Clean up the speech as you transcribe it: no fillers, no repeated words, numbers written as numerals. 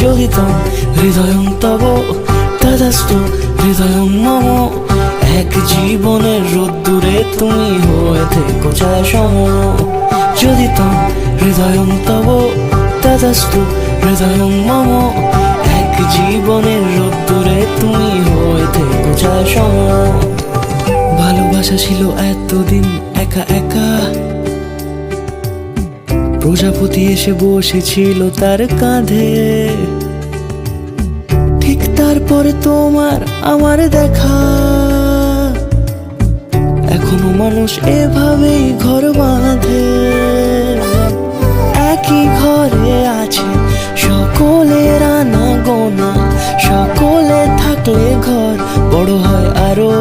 যোগিতং হৃদয়ং তব তদাস্তু হৃদয়ং মম। এক জীবনের রোদ্দুরে তুমি হয়ে থেকো ছায়া সম। যোগিতং হৃদয়ং তব তদাস্তু হৃদয়ং মম। এক জীবনের রোদ্দুরে তুমি হয়ে থেকো ছায়া সম। ভালোবাসা ছিল এতদিন একা একা, প্রজাপতি এসে বসেছিল তার কাঁধে। ঠিক তারপরে তোমার আমার দেখা, এখনো মানুষ এভাবেই ঘর বাঁধে। একই ঘরে আছে সকলের আনা গোনা, সকলে থাকলে ঘর বড় হয় আরো।